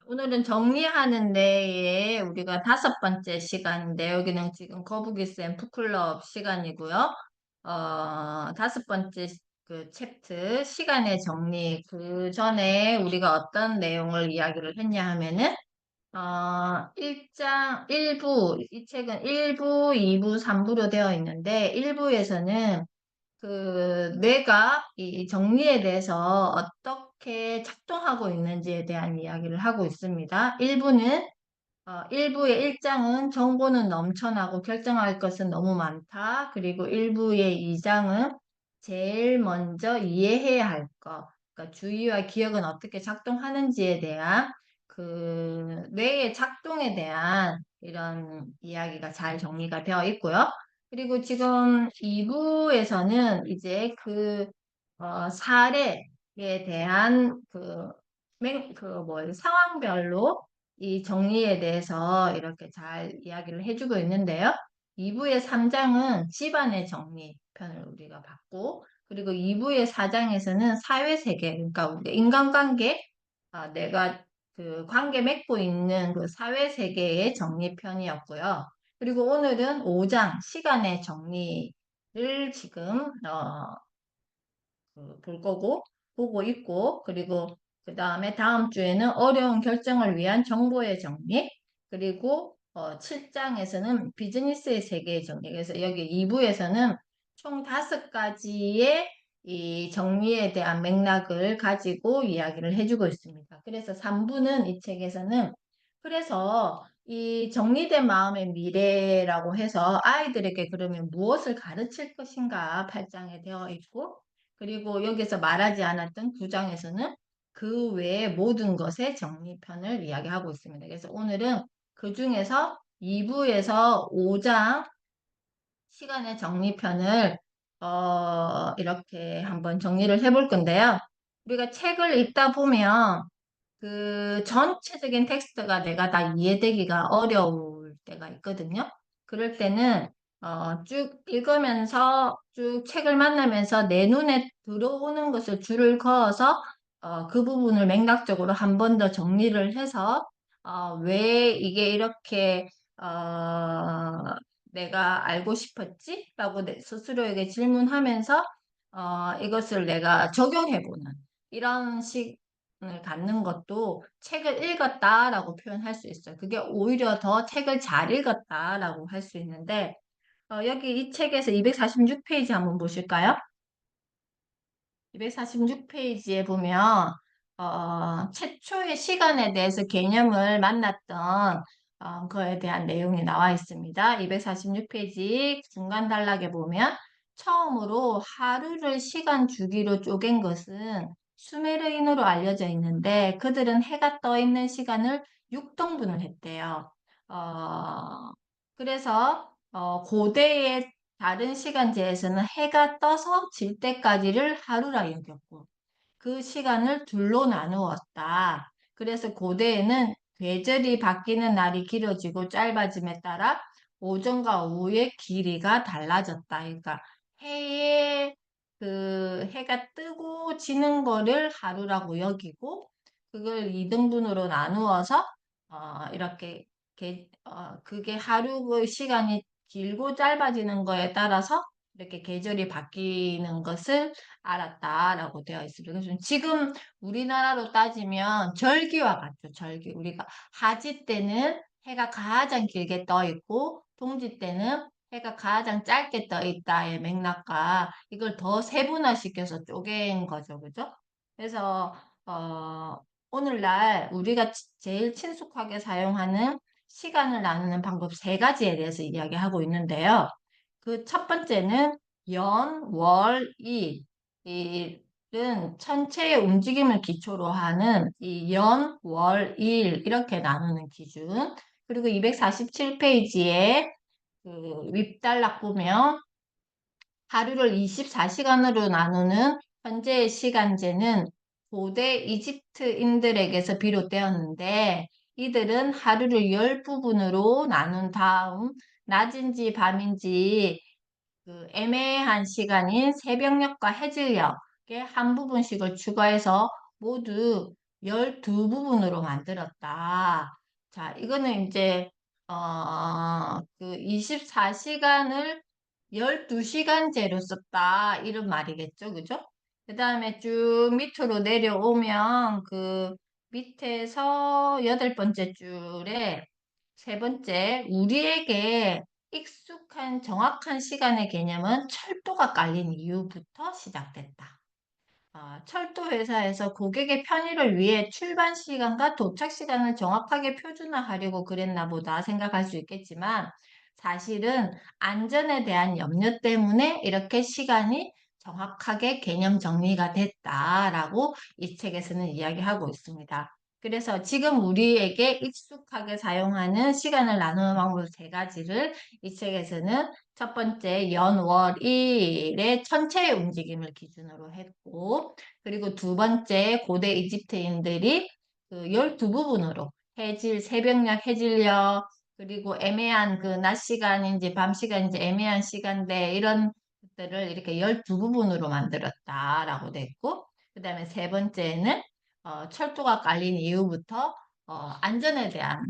오늘은 정리하는 데에 우리가 5번째 시간인데 여기는 지금 거북이쌤 북클럽 시간이고요. 5번째 그 챕트 시간의 정리. 그 전에 우리가 어떤 내용을 이야기를 했냐 하면은 1장 1부, 이 책은 1부, 2부, 3부로 되어 있는데 1부에서는 그 뇌가 이 정리에 대해서 어떻게 작동하고 있는지에 대한 이야기를 하고 있습니다. 일부의 1장은 정보는 넘쳐나고 결정할 것은 너무 많다. 그리고 일부의 2장은 제일 먼저 이해해야 할 것, 그러니까 주의와 기억은 어떻게 작동하는지에 대한 그 뇌의 작동에 대한 이런 이야기가 잘 정리가 되어 있고요. 그리고 지금 2부에서는 이제 사례에 대한 상황별로 이 정리에 대해서 이렇게 잘 이야기를 해주고 있는데요. 2부의 3장은 집안의 정리 편을 우리가 봤고, 그리고 2부의 4장에서는 사회세계, 그러니까 우리가 인간관계, 내가 그 관계 맺고 있는 그 사회세계의 정리편이었고요. 그리고 오늘은 5장 시간의 정리를 지금 볼 거고 보고 있고 그리고 그 다음에 다음 주에는 어려운 결정을 위한 정보의 정리 그리고 7장에서는 비즈니스의 세계의 정리 그래서 여기 2부에서는 총 5가지의 이 정리에 대한 맥락을 가지고 이야기를 해주고 있습니다. 그래서 3부는 이 책에서는 그래서 이 정리된 마음의 미래라고 해서 아이들에게 그러면 무엇을 가르칠 것인가 8장에 되어 있고 그리고 여기서 말하지 않았던 9장에서는 그 외의 모든 것의 정리편을 이야기하고 있습니다. 그래서 오늘은 그 중에서 2부에서 5장 시간의 정리편을 이렇게 한번 정리를 해볼 건데요. 우리가 책을 읽다 보면 그 전체적인 텍스트가 내가 다 이해되기가 어려울 때가 있거든요. 그럴 때는 쭉 읽으면서 쭉 책을 만나면서 내 눈에 들어오는 것을 줄을 그어서 그 부분을 맥락적으로 한 번 더 정리를 해서 왜 이게 이렇게 내가 알고 싶었지? 라고 내 스스로에게 질문하면서 이것을 내가 적용해보는 이런 식을 갖는 것도 책을 읽었다라고 표현할 수 있어요. 그게 오히려 더 책을 잘 읽었다라고 할 수 있는데 여기 이 책에서 246페이지 한번 보실까요? 246페이지에 보면 최초의 시간에 대해서 개념을 만났던 거에 대한 내용이 나와 있습니다. 246페이지 중간 단락에 보면 처음으로 하루를 시간 주기로 쪼갠 것은 수메르인으로 알려져 있는데 그들은 해가 떠 있는 시간을 6등분을 했대요. 그래서 고대의 다른 시간제에서는 해가 떠서 질 때까지를 하루라 여겼고 그 시간을 둘로 나누었다. 그래서 고대에는 계절이 바뀌는 날이 길어지고 짧아짐에 따라 오전과 오후의 길이가 달라졌다. 그러니까 해에 그 해가 뜨고 지는 거를 하루라고 여기고 그걸 2등분으로 나누어서 이렇게 그게 하루의 시간이 길고 짧아지는 거에 따라서 이렇게 계절이 바뀌는 것을 알았다라고 되어 있습니다. 그래서 지금 우리나라로 따지면 절기와 같죠. 절기. 우리가 하지 때는 해가 가장 길게 떠 있고 동지 때는 해가 가장 짧게 떠 있다의 맥락과 이걸 더 세분화시켜서 쪼갠 거죠. 그죠? 그래서 오늘날 우리가 제일 친숙하게 사용하는 시간을 나누는 방법 3가지에 대해서 이야기하고 있는데요. 그 첫 번째는 연, 월, 일. 일은 천체의 움직임을 기초로 하는 이 연, 월, 일 이렇게 나누는 기준. 그리고 247페이지에 그 윗단락 보면 하루를 24시간으로 나누는 현재의 시간제는 고대 이집트인들에게서 비롯되었는데 이들은 하루를 10부분으로 나눈 다음 낮인지 밤인지 그 애매한 시간인 새벽녘과 해질녘에 한 부분씩을 추가해서 모두 12부분으로 만들었다. 자, 이거는 이제 그 24시간을 12시간제로 썼다. 이런 말이겠죠. 그죠? 그 다음에 쭉 밑으로 내려오면 그 밑에서 8번째 줄에 세 번째, 우리에게 익숙한 정확한 시간의 개념은 철도가 깔린 이유부터 시작됐다. 철도 회사에서 고객의 편의를 위해 출발 시간과 도착 시간을 정확하게 표준화하려고 그랬나 보다 생각할 수 있겠지만 사실은 안전에 대한 염려 때문에 이렇게 시간이 정확하게 개념 정리가 됐다라고 이 책에서는 이야기하고 있습니다. 그래서 지금 우리에게 익숙하게 사용하는 시간을 나누는 방법 세 가지를 이 책에서는 첫 번째 연, 월, 일의 천체의 움직임을 기준으로 했고 그리고 두 번째 고대 이집트인들이 그 12부분으로 해질, 새벽녘, 해질녘 그리고 애매한 그 낮 시간인지 밤 시간인지 애매한 시간대 이런 것들을 이렇게 12부분으로 만들었다라고 됐고 그 다음에 세 번째는 철도가 깔린 이후부터 안전에 대한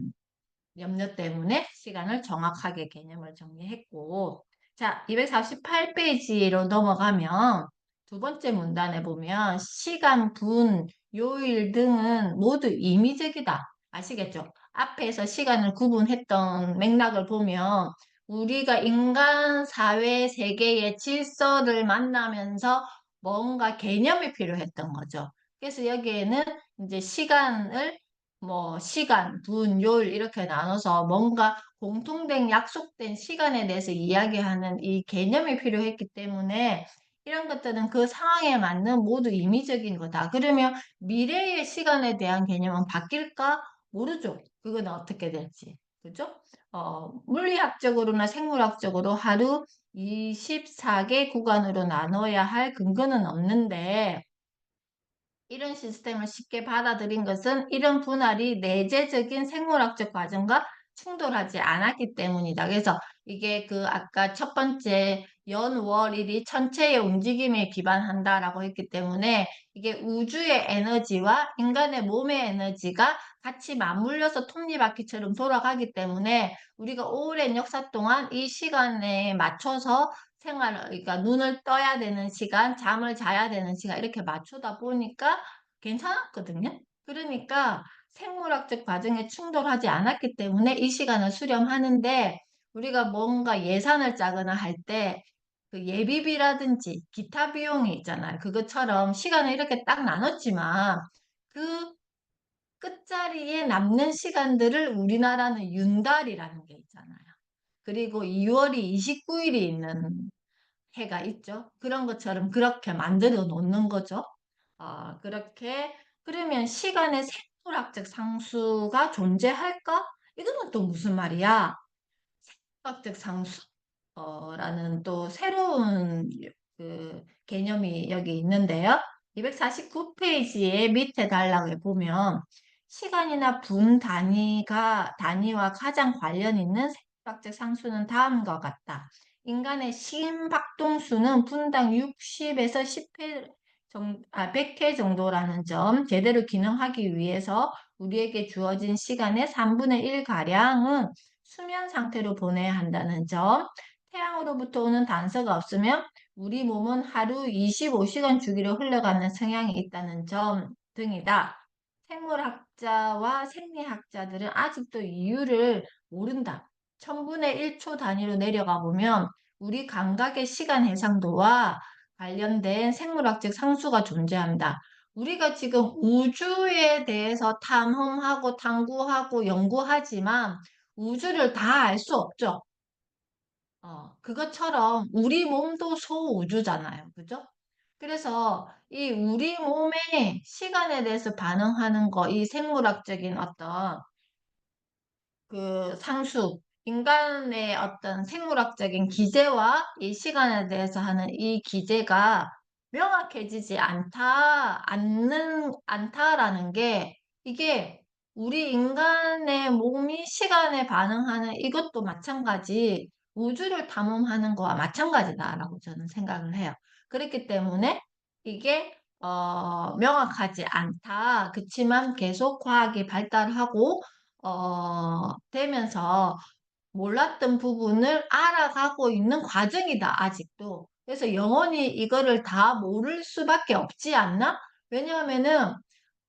염려 때문에 시간을 정확하게 개념을 정리했고 자 248페이지로 넘어가면 두 번째 문단에 보면 시간, 분, 요일 등은 모두 임의적이다. 아시겠죠? 앞에서 시간을 구분했던 맥락을 보면 우리가 인간 사회 세계의 질서를 만나면서 뭔가 개념이 필요했던 거죠. 그래서 여기에는 이제 시간을 뭐 시간, 분, 요일 이렇게 나눠서 뭔가 공통된 약속된 시간에 대해서 이야기하는 이 개념이 필요했기 때문에 이런 것들은 그 상황에 맞는 모두 임의적인 거다. 그러면 미래의 시간에 대한 개념은 바뀔까? 모르죠. 그건 어떻게 될지. 그죠? 물리학적으로나 생물학적으로 하루 24개 구간으로 나눠야 할 근거는 없는데 이런 시스템을 쉽게 받아들인 것은 이런 분할이 내재적인 생물학적 과정과 충돌하지 않았기 때문이다. 그래서 이게 그 아까 첫 번째 연월일이 천체의 움직임에 기반한다라고 했기 때문에 이게 우주의 에너지와 인간의 몸의 에너지가 같이 맞물려서 톱니바퀴처럼 돌아가기 때문에 우리가 오랜 역사 동안 이 시간에 맞춰서 그러니까 눈을 떠야 되는 시간, 잠을 자야 되는 시간 이렇게 맞추다 보니까 괜찮았거든요. 그러니까 생물학적 과정에 충돌하지 않았기 때문에 이 시간을 수렴하는데 우리가 뭔가 예산을 짜거나 할 때 그 예비비라든지 기타 비용이 있잖아요. 그것처럼 시간을 이렇게 딱 나눴지만 그 끝자리에 남는 시간들을 우리나라는 윤달이라는 게 있잖아요. 그리고 2월이 29일이 있는 해가 있죠. 그런 것처럼 그렇게 만들어 놓는 거죠. 그렇게 그러면 시간의 생물학적 상수가 존재할까? 이거는 또 무슨 말이야? 생물학적 상수라는 또 새로운 그 개념이 여기 있는데요. 249페이지의 밑에 단락에 보면 시간이나 분 단위와 가장 관련 있는 생물학적 상수는 다음과 같다. 인간의 심박동수는 분당 60에서 10회 100회 정도라는 점, 제대로 기능하기 위해서 우리에게 주어진 시간의 3분의 1가량은 수면 상태로 보내야 한다는 점, 태양으로부터 오는 단서가 없으면 우리 몸은 하루 25시간 주기로 흘러가는 성향이 있다는 점 등이다. 생물학자와 생리학자들은 아직도 이유를 모른다. 1000분의 1초 단위로 내려가 보면 우리 감각의 시간 해상도와 관련된 생물학적 상수가 존재한다. 우리가 지금 우주에 대해서 탐험하고 탐구하고 연구하지만 우주를 다 알 수 없죠. 그것처럼 우리 몸도 소우주잖아요. 그죠? 그래서 이 우리 몸의 시간에 대해서 반응하는 거, 이 생물학적인 어떤 그 상수, 인간의 어떤 생물학적인 기제와 이 시간에 대해서 하는 이 기제가 명확해지지 않다라는 게 이게 우리 인간의 몸이 시간에 반응하는 이것도 마찬가지 우주를 탐험하는 거와 마찬가지다라고 저는 생각을 해요. 그렇기 때문에 이게 명확하지 않다. 그치만 계속 과학이 발달하고 되면서 몰랐던 부분을 알아가고 있는 과정이다, 아직도. 그래서 영원히 이거를 다 모를 수밖에 없지 않나? 왜냐하면은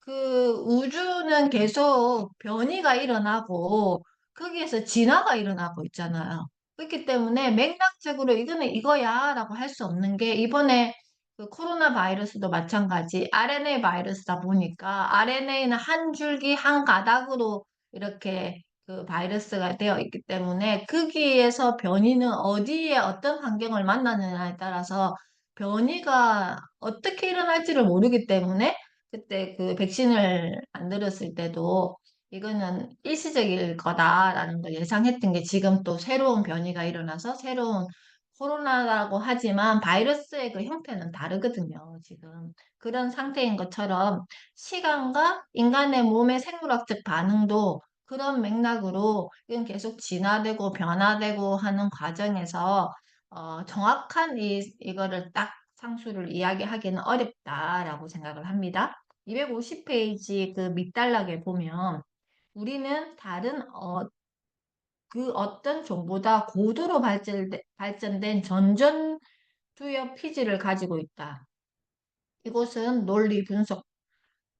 그 우주는 계속 변이가 일어나고 거기에서 진화가 일어나고 있잖아요. 그렇기 때문에 맥락적으로 이거는 이거야 라고 할 수 없는 게 이번에 그 코로나 바이러스도 마찬가지 RNA 바이러스다 보니까 RNA는 한 줄기 한 가닥으로 이렇게 그 바이러스가 되어 있기 때문에 거기에서 변이는 어디에 어떤 환경을 만나느냐에 따라서 변이가 어떻게 일어날지를 모르기 때문에 그때 그 백신을 만들었을 때도 이거는 일시적일 거다라는 걸 예상했던 게 지금 또 새로운 변이가 일어나서 새로운 코로나라고 하지만 바이러스의 그 형태는 다르거든요, 지금. 그런 상태인 것처럼 시간과 인간의 몸의 생물학적 반응도 그런 맥락으로 이건 계속 진화되고 변화되고 하는 과정에서 정확한 이거를 딱 상수를 이야기하기는 어렵다라고 생각을 합니다. 250페이지 그 밑단락에 보면 우리는 다른 그 어떤 종보다 고도로 발전된 전전투여 피지를 가지고 있다. 이곳은 논리 분석,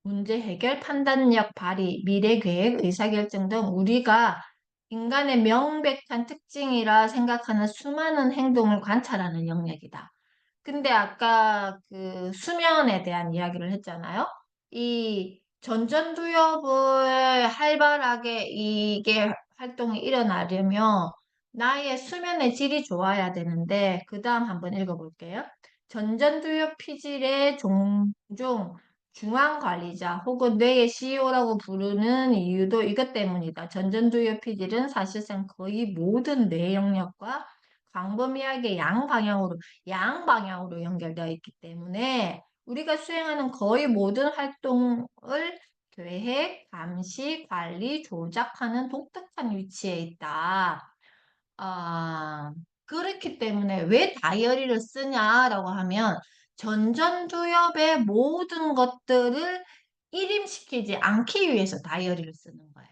문제 해결, 판단력 발휘, 미래 계획, 의사결정 등 우리가 인간의 명백한 특징이라 생각하는 수많은 행동을 관찰하는 영역이다. 근데 아까 그 수면에 대한 이야기를 했잖아요. 이 전전두엽을 활발하게 이게 활동이 일어나려면 나의 수면의 질이 좋아야 되는데 그 다음 한번 읽어볼게요. 전전두엽 피질의 종종 중앙관리자 혹은 뇌의 CEO라고 부르는 이유도 이것 때문이다. 전전두엽 피질은 사실상 거의 모든 뇌 영역과 광범위하게 양방향으로 연결되어 있기 때문에 우리가 수행하는 거의 모든 활동을 계획, 감시, 관리, 조작하는 독특한 위치에 있다. 아, 그렇기 때문에 왜 다이어리를 쓰냐라고 하면 전전두엽의 모든 것들을 일임시키지 않기 위해서 다이어리를 쓰는 거예요.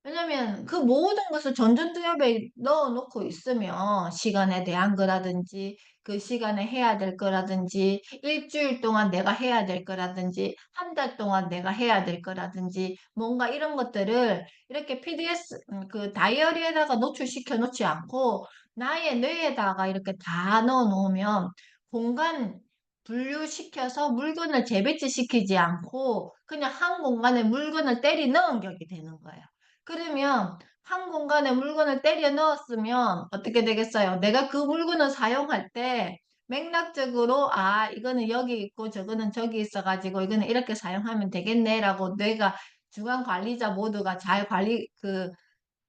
왜냐면 그 모든 것을 전전두엽에 넣어놓고 있으면 시간에 대한 거라든지 그 시간에 해야 될 거라든지 일주일 동안 내가 해야 될 거라든지 한 달 동안 내가 해야 될 거라든지 뭔가 이런 것들을 이렇게 PDS 그 다이어리에다가 노출시켜 놓지 않고 나의 뇌에다가 이렇게 다 넣어 놓으면 공간 분류시켜서 물건을 재배치시키지 않고 그냥 한 공간에 물건을 때리 넣은 격이 되는 거예요. 그러면 한 공간에 물건을 때려 넣었으면 어떻게 되겠어요? 내가 그 물건을 사용할 때 맥락적으로 아 이거는 여기 있고 저거는 저기 있어가지고 이거는 이렇게 사용하면 되겠네라고 뇌가 중간 관리자 모두가 잘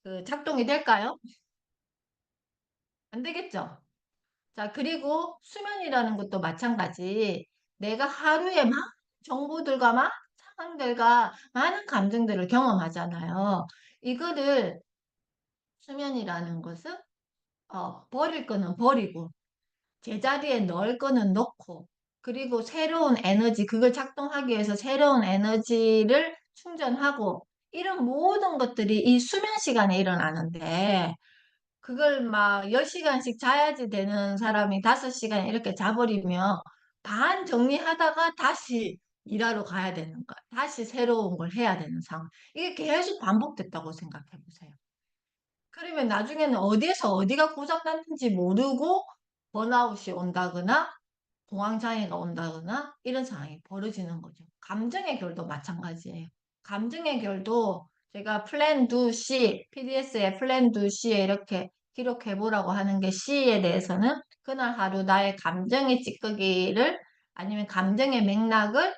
그 작동이 될까요? 안 되겠죠? 자, 그리고 수면이라는 것도 마찬가지. 내가 하루에 막 정보들과 막 상황들과 많은 감정들을 경험하잖아요. 이거를 수면이라는 것은 버릴 거는 버리고 제자리에 넣을 거는 넣고 그리고 새로운 에너지 그걸 작동하기 위해서 새로운 에너지를 충전하고 이런 모든 것들이 이 수면 시간에 일어나는데 그걸 막 10시간씩 자야지 되는 사람이 5시간 이렇게 자버리면 반 정리하다가 다시 일하러 가야 되는 거야. 다시 새로운 걸 해야 되는 상황. 이게 계속 반복됐다고 생각해 보세요. 그러면 나중에는 어디에서 어디가 고장났는지 모르고 번아웃이 온다거나 공황장애가 온다거나 이런 상황이 벌어지는 거죠. 감정의 결도 마찬가지예요. 감정의 결도 제가 플랜 두 C, PDS의 플랜 두 C에 이렇게 기록해 보라고 하는 게 C에 대해서는 그날 하루 나의 감정의 찌꺼기를 아니면 감정의 맥락을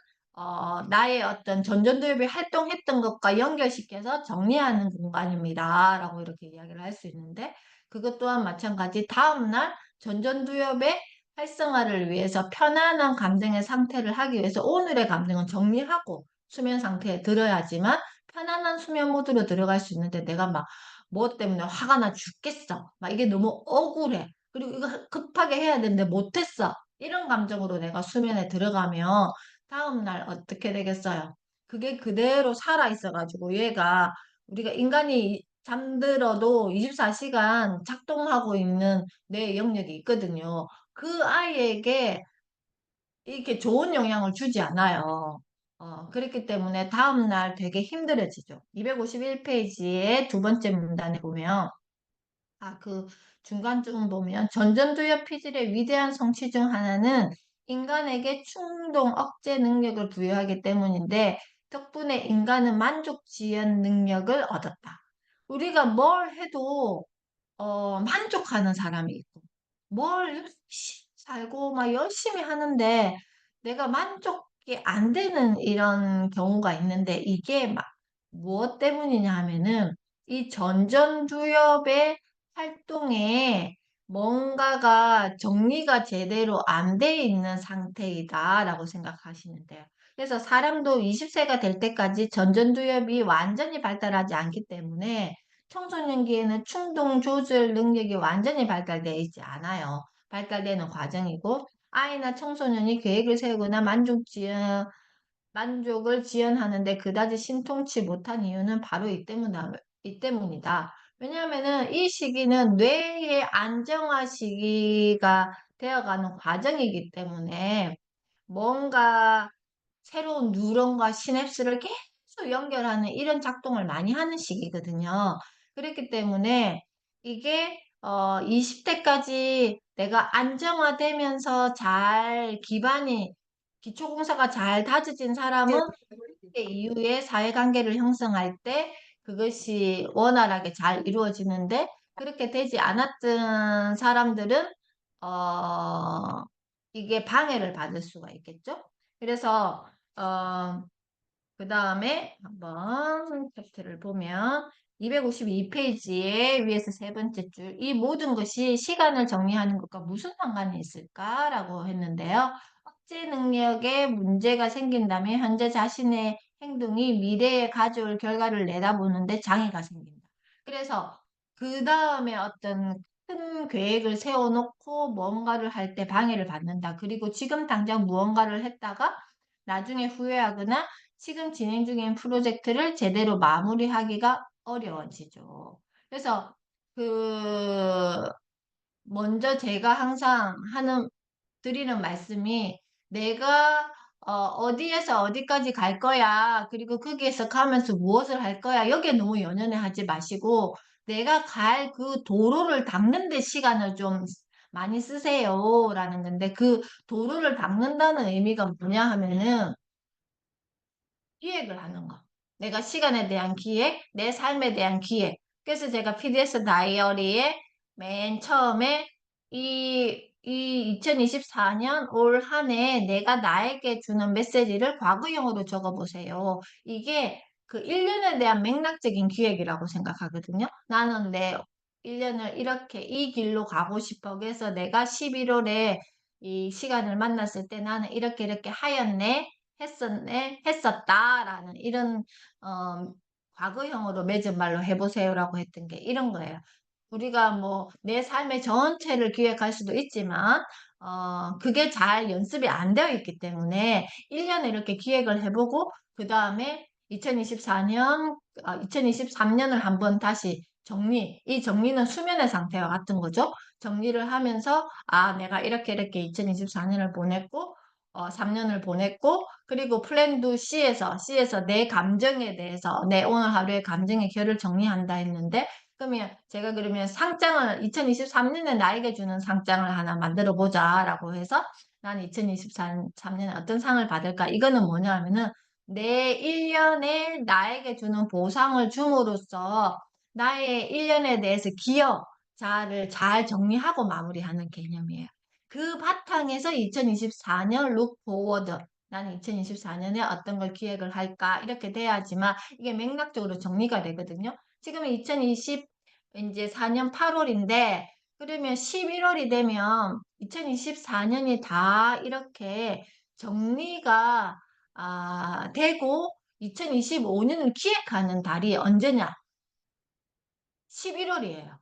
나의 어떤 전전두엽이 활동했던 것과 연결시켜서 정리하는 공간입니다. 라고 이렇게 이야기를 할 수 있는데 그것 또한 마찬가지 다음날 전전두엽의 활성화를 위해서 편안한 감정의 상태를 하기 위해서 오늘의 감정은 정리하고 수면 상태에 들어야지만 편안한 수면 모드로 들어갈 수 있는데 내가 막 뭐 때문에 화가 나 죽겠어. 막 이게 너무 억울해. 그리고 이거 급하게 해야 되는데 못했어. 이런 감정으로 내가 수면에 들어가면 다음 날 어떻게 되겠어요? 그게 그대로 살아 있어가지고 얘가 우리가 인간이 잠들어도 24시간 작동하고 있는 뇌 영역이 있거든요. 그 아이에게 이렇게 좋은 영향을 주지 않아요. 그렇기 때문에 다음날 되게 힘들어지죠. 251페이지의 두 번째 문단에 보면 그 중간쯤 보면 전전두엽 피질의 위대한 성취 중 하나는 인간에게 충동 억제 능력을 부여하기 때문인데 덕분에 인간은 만족지연 능력을 얻었다. 우리가 뭘 해도 만족하는 사람이 있고 뭘 열심히 살고 막 열심히 하는데 내가 만족이 안 되는 이런 경우가 있는데 이게 막 무엇 때문이냐 하면은 이 전전두엽의 활동에 뭔가가 정리가 제대로 안 돼 있는 상태이다라고 생각하시면 돼요. 그래서 사람도 20세가 될 때까지 전전두엽이 완전히 발달하지 않기 때문에 청소년기에는 충동 조절 능력이 완전히 발달되어 있지 않아요. 발달되는 과정이고 아이나 청소년이 계획을 세우거나 만족을 지연하는데 그다지 신통치 못한 이유는 바로 이 때문이다. 왜냐하면은 이 시기는 뇌의 안정화 시기가 되어가는 과정이기 때문에 뭔가 새로운 뉴런과 시냅스를 계속 연결하는 이런 작동을 많이 하는 시기거든요. 그렇기 때문에 이게 20대까지 내가 안정화되면서 잘 기초공사가 잘 다져진 사람은 그 이후에 사회관계를 형성할 때 그것이 원활하게 잘 이루어지는데 그렇게 되지 않았던 사람들은 어, 이게 방해를 받을 수가 있겠죠. 그래서 그 다음에 한번 챕터를 보면 252페이지에 위에서 세 번째 줄, 이 모든 것이 시간을 정리하는 것과 무슨 상관이 있을까라고 했는데요. 억제 능력에 문제가 생긴다면 현재 자신의 행동이 미래에 가져올 결과를 내다보는데 장애가 생긴다. 그래서 그 다음에 어떤 큰 계획을 세워놓고 뭔가를 할 때 방해를 받는다. 그리고 지금 당장 무언가를 했다가 나중에 후회하거나 지금 진행 중인 프로젝트를 제대로 마무리하기가 어려워지죠. 그래서 그 먼저 제가 항상 드리는 말씀이 내가 어디에서 어디까지 갈 거야. 그리고 거기에서 가면서 무엇을 할 거야. 여기에 너무 연연해 하지 마시고 내가 갈 그 도로를 닦는 데 시간을 좀 많이 쓰세요. 라는 건데 그 도로를 닦는다는 의미가 뭐냐 하면은 기획을 하는 거. 내가 시간에 대한 기획, 내 삶에 대한 기획. 그래서 제가 PDS 다이어리에 맨 처음에 이 2024년 올 한 해 내가 나에게 주는 메시지를 과거형으로 적어보세요. 이게 그 1년에 대한 맥락적인 기획이라고 생각하거든요. 나는 내 1년을 이렇게 이 길로 가고 싶어. 그래서 내가 11월에 이 시간을 만났을 때 나는 이렇게 하였네. 했었다라는 이런 과거형으로 맺은 말로 해보세요라고 했던 게 이런 거예요. 우리가 뭐 내 삶의 전체를 기획할 수도 있지만 그게 잘 연습이 안 되어 있기 때문에 1년에 이렇게 기획을 해보고 그 다음에 2023년을 한번 다시 이 정리는 수면의 상태와 같은 거죠. 정리를 하면서 내가 이렇게 2024년을 보냈고 3년을 보냈고 그리고 플랜도 C에서 내 감정에 대해서 내 오늘 하루의 감정의 결을 정리한다 했는데 그러면 제가 그러면 상장을 2023년에 나에게 주는 상장을 하나 만들어 보자라고 해서 난 2023년에 어떤 상을 받을까? 이거는 뭐냐 하면은 내 1년에 나에게 주는 보상을 줌으로써 나의 1년에 대해서 기여자를 잘 정리하고 마무리하는 개념이에요. 그 바탕에서 2024년 룩 포워드 나는 2024년에 어떤 걸 기획을 할까 이렇게 돼야지만 이게 맥락적으로 정리가 되거든요. 지금 2020 이제 4년 8월인데 그러면 11월이 되면 2024년이 다 이렇게 정리가 되고 2025년을 기획하는 달이 언제냐? 11월이에요.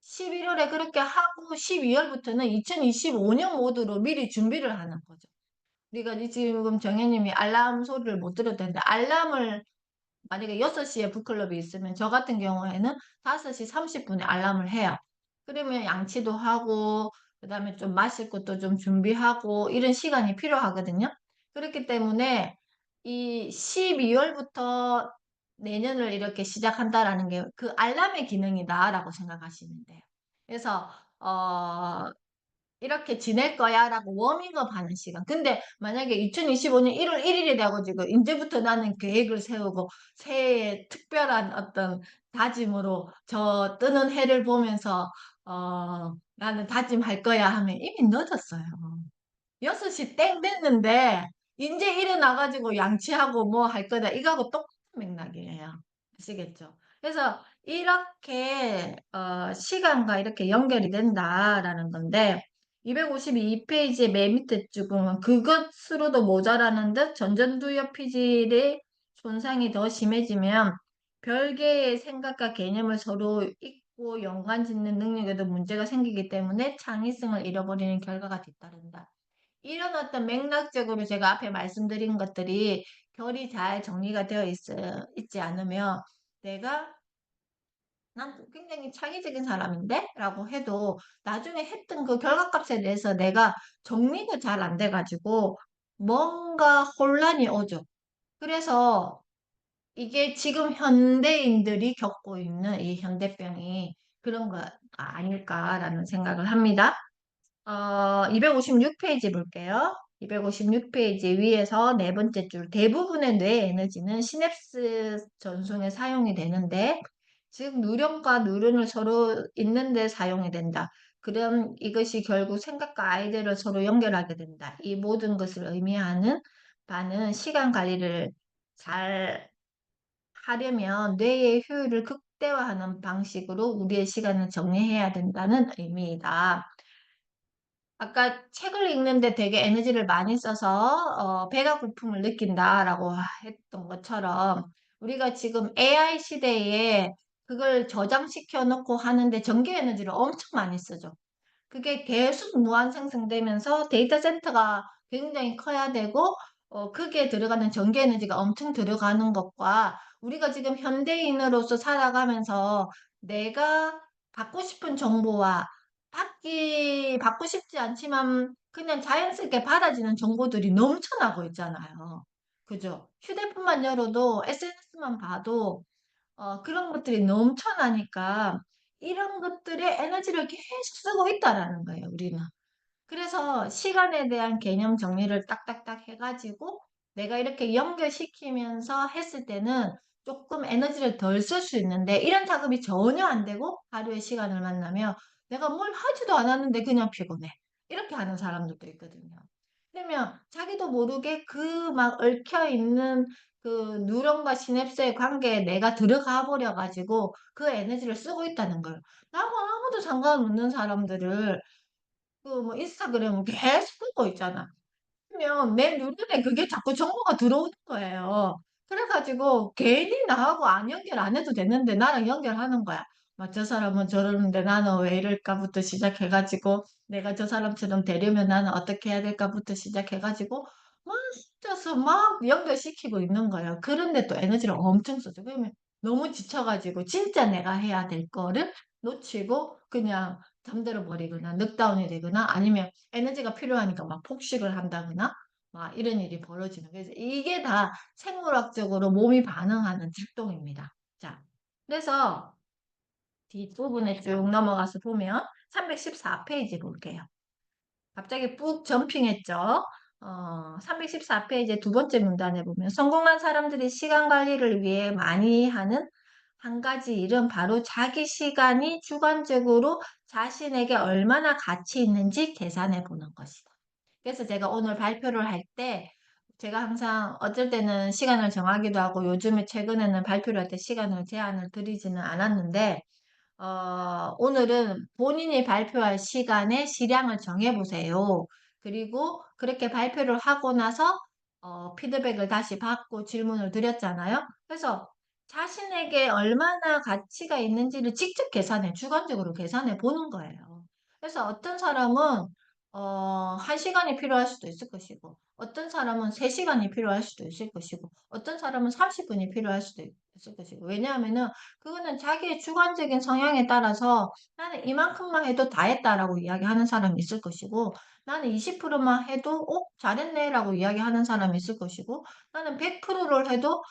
11월에 그렇게 하고 12월부터는 2025년 모드로 미리 준비를 하는 거죠. 우리가 지금 정현님이 알람 소리를 못 들어도 되는데 알람을 만약에 6시에 북클럽이 있으면 저 같은 경우에는 5시 30분에 알람을 해요. 그러면 양치도 하고 그다음에 좀 마실 것도 좀 준비하고 이런 시간이 필요하거든요. 그렇기 때문에 이 12월부터 내년을 이렇게 시작한다라는 게 그 알람의 기능이다라고 생각하시면 돼요. 그래서 이렇게 지낼 거야 라고 워밍업 하는 시간. 근데 만약에 2025년 1월 1일이 돼가지고 이제부터 나는 계획을 세우고 새해에 특별한 어떤 다짐으로 저 뜨는 해를 보면서 나는 다짐할 거야 하면 이미 늦었어요. 6시 땡 됐는데 이제 일어나가지고 양치하고 뭐 할 거다 이거하고 똑같은 맥락이에요. 아시겠죠? 그래서 이렇게 시간과 이렇게 연결이 된다라는 건데 252페이지의 맨 밑에 쪽은 그것으로도 모자라는 듯 전전두엽 피질의 손상이 더 심해지면 별개의 생각과 개념을 서로 잊고 연관 짓는 능력에도 문제가 생기기 때문에 창의성을 잃어버리는 결과가 뒤따른다. 이런 어떤 맥락적으로 제가 앞에 말씀드린 것들이 결이 잘 정리가 되어 있지 않으면 내가 난 굉장히 창의적인 사람인데? 라고 해도 나중에 했던 그 결과값에 대해서 내가 정리가 잘 안 돼가지고 뭔가 혼란이 오죠. 그래서 이게 지금 현대인들이 겪고 있는 이 현대병이 그런 거 아닐까라는 생각을 합니다. 256페이지 볼게요. 256페이지 위에서 네 번째 줄 대부분의 뇌 에너지는 시냅스 전송에 사용이 되는데 즉 누령과 누른을 서로 잇는데 사용이 된다. 그럼 이것이 결국 생각과 아이디어를 서로 연결하게 된다. 이 모든 것을 의미하는 바는 시간 관리를 잘 하려면 뇌의 효율을 극대화하는 방식으로 우리의 시간을 정리해야 된다는 의미이다. 아까 책을 읽는데 되게 에너지를 많이 써서 배가 고픔을 느낀다라고 했던 것처럼 우리가 지금 AI 시대에 그걸 저장시켜 놓고 하는데 전기 에너지를 엄청 많이 쓰죠. 그게 계속 무한 생성되면서 데이터 센터가 굉장히 커야 되고 그게 들어가는 전기 에너지가 엄청 들어가는 것과 우리가 지금 현대인으로서 살아가면서 내가 받고 싶은 정보와 받고 싶지 않지만 그냥 자연스럽게 받아지는 정보들이 넘쳐나고 있잖아요. 그죠? 휴대폰만 열어도 SNS만 봐도 그런 것들이 넘쳐나니까 이런 것들에 에너지를 계속 쓰고 있다라는 거예요, 우리는. 그래서 시간에 대한 개념 정리를 딱딱딱 해가지고 내가 이렇게 연결시키면서 했을 때는 조금 에너지를 덜 쓸 수 있는데 이런 작업이 전혀 안 되고 하루의 시간을 만나면 내가 뭘 하지도 않았는데 그냥 피곤해. 이렇게 하는 사람들도 있거든요. 그러면 자기도 모르게 그 막 얽혀 있는 그 뉴런과 시냅스의 관계에 내가 들어가 버려 가지고 그 에너지를 쓰고 있다는 거예요. 나하고 아무도 상관없는 사람들을 그 뭐 인스타그램을 계속 보고 있잖아. 그러면 내 눈에 그게 자꾸 정보가 들어오는 거예요. 그래가지고 괜히 나하고 안 연결 안 해도 되는데 나랑 연결하는 거야. 막 저 사람은 저러는데 나는 왜 이럴까부터 시작해가지고 내가 저 사람처럼 되려면 나는 어떻게 해야 될까부터 시작해가지고 막 혼자서 막 연결시키고 있는 거예요. 그런데 또 에너지를 엄청 쓰죠. 그러면 너무 지쳐가지고 진짜 내가 해야 될 거를 놓치고 그냥 잠들어 버리거나 늑다운이 되거나 아니면 에너지가 필요하니까 막 폭식을 한다거나 막 이런 일이 벌어지는. 그래서 이게 다 생물학적으로 몸이 반응하는 작동입니다. 자, 그래서 뒷부분에 쭉 넘어가서 보면 314페이지 볼게요. 갑자기 푹 점핑했죠. 314페이지 두 번째 문단에 보면 성공한 사람들이 시간 관리를 위해 많이 하는 한 가지 일은 바로 자기 시간이 주관적으로 자신에게 얼마나 가치 있는지 계산해 보는 것이다. 그래서 제가 오늘 발표를 할 때 제가 항상 어쩔 때는 시간을 정하기도 하고 요즘에 최근에는 발표를 할 때 시간을 제한을 드리지는 않았는데 오늘은 본인이 발표할 시간의 시량을 정해보세요. 그리고 그렇게 발표를 하고 나서 피드백을 다시 받고 질문을 드렸잖아요. 그래서 자신에게 얼마나 가치가 있는지를 직접 계산해, 주관적으로 계산해 보는 거예요. 그래서 어떤 사람은 1시간이 필요할 수도 있을 것이고, 어떤 사람은 3시간이 필요할 수도 있을 것이고, 어떤 사람은 30분이 필요할 수도 있을 것이고. 왜냐하면은, 그거는 자기의 주관적인 성향에 따라서 나는 이만큼만 해도 다 했다라고 이야기하는 사람이 있을 것이고, 나는 20%만 해도, 잘했네라고 이야기하는 사람이 있을 것이고, 나는 100%를 해도,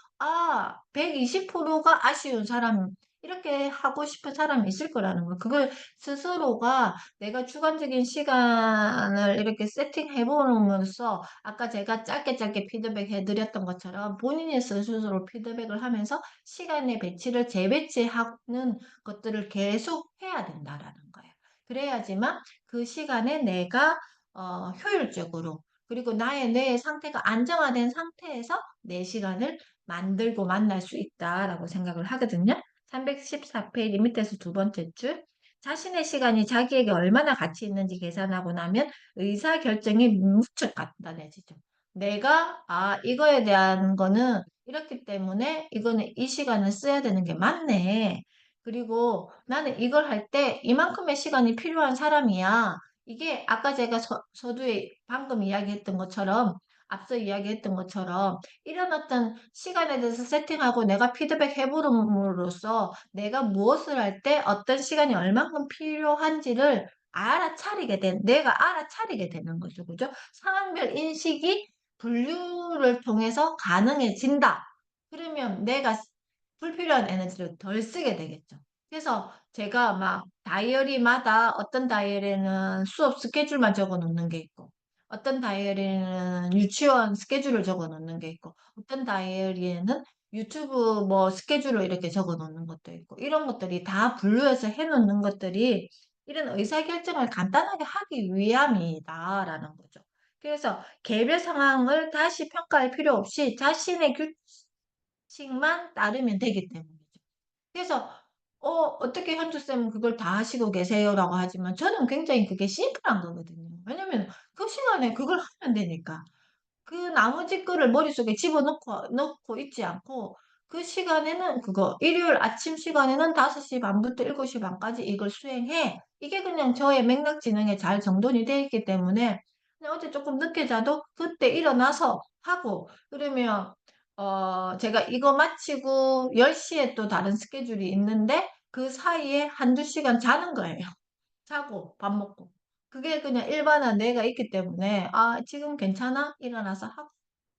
120%가 아쉬운 사람, 이렇게 하고 싶은 사람이 있을 거라는 거. 그걸 스스로가 내가 주관적인 시간을 이렇게 세팅해 보면서 아까 제가 짧게 짧게 피드백 해드렸던 것처럼 본인이 스스로 피드백을 하면서 시간의 배치를 재배치하는 것들을 계속 해야 된다라는 거예요. 그래야지만 그 시간에 내가 효율적으로 그리고 나의 뇌의 상태가 안정화된 상태에서 내 시간을 만들고 만날 수 있다라고 생각을 하거든요. 314페이지 밑에서 두 번째 줄. 자신의 시간이 자기에게 얼마나 가치 있는지 계산하고 나면 의사결정이 무척 간단해지죠. 내가, 이거에 대한 거는 이렇기 때문에 이거는 이 시간을 써야 되는 게 맞네. 그리고 나는 이걸 할 때 이만큼의 시간이 필요한 사람이야. 이게 아까 제가 서두에 방금 이야기했던 것처럼, 앞서 이야기했던 것처럼 이런 어떤 시간에 대해서 세팅하고 내가 피드백 해보름으로써 내가 무엇을 할 때 어떤 시간이 얼만큼 필요한지를 내가 알아차리게 되는 거죠. 그죠? 상황별 인식이 분류를 통해서 가능해진다. 그러면 내가 불필요한 에너지를 덜 쓰게 되겠죠. 그래서 제가 막 다이어리마다 어떤 다이어리는 수업 스케줄만 적어 놓는 게 있고, 어떤 다이어리는 유치원 스케줄을 적어 놓는 게 있고, 어떤 다이어리에는 유튜브 뭐 스케줄을 이렇게 적어 놓는 것도 있고, 이런 것들이 다 분류해서 해 놓는 것들이 이런 의사결정을 간단하게 하기 위함이다라는 거죠. 그래서 개별 상황을 다시 평가할 필요 없이 자신의 규칙만 따르면 되기 때문이죠. 그래서 어떻게 현주쌤은 그걸 다 하시고 계세요라고 하지만 저는 굉장히 그게 심플한 거거든요. 왜냐면 그 시간에 그걸 하면 되니까. 그 나머지 거를 머릿속에 집어넣고 넣고 있지 않고 그 시간에는 그거 일요일 아침 시간에는 5시 반부터 7시 반까지 이걸 수행해. 이게 그냥 저의 맥락 지능에 잘 정돈이 되어 있기 때문에 그냥 어제 조금 늦게 자도 그때 일어나서 하고 그러면 제가 이거 마치고 10시에 또 다른 스케줄이 있는데 그 사이에 한두 시간 자는 거예요. 자고 밥 먹고. 그게 그냥 일반화 뇌가 있기 때문에 지금 괜찮아? 일어나서 하고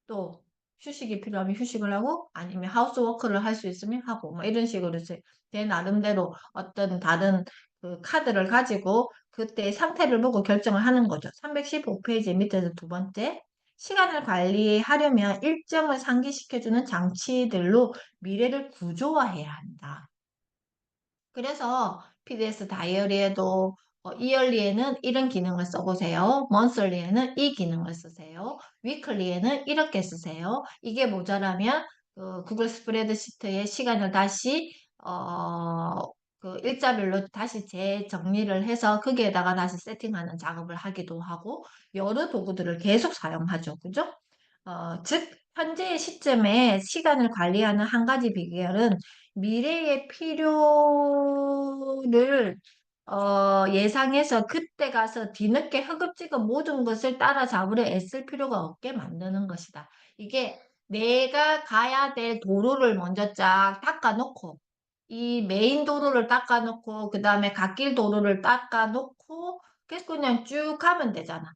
또 휴식이 필요하면 휴식을 하고 아니면 하우스워크를 할 수 있으면 하고 뭐 이런 식으로 제 나름대로 어떤 다른 그 카드를 가지고 그때 상태를 보고 결정을 하는 거죠. 315페이지 밑에서 두 번째. 시간을 관리하려면 일정을 상기시켜주는 장치들로 미래를 구조화해야 한다. 그래서 PDS 다이어리에도 이얼리에는 이런 기능을 써보세요. 먼슬리에는 이 기능을 쓰세요. 위클리에는 이렇게 쓰세요. 이게 모자라면 구글 스프레드시트에 시간을 다시 그 일자별로 다시 재정리를 해서 거기에다가 다시 세팅하는 작업을 하기도 하고 여러 도구들을 계속 사용하죠. 그죠? 즉 현재의 시점에 시간을 관리하는 한 가지 비결은 미래의 필요를 예상해서 그때 가서 뒤늦게 허겁지겁 모든 것을 따라잡으려 애쓸 필요가 없게 만드는 것이다. 이게 내가 가야 될 도로를 먼저 쫙 닦아놓고 이 메인 도로를 닦아놓고 그 다음에 갓길 도로를 닦아놓고 계속 그냥 쭉 가면 되잖아.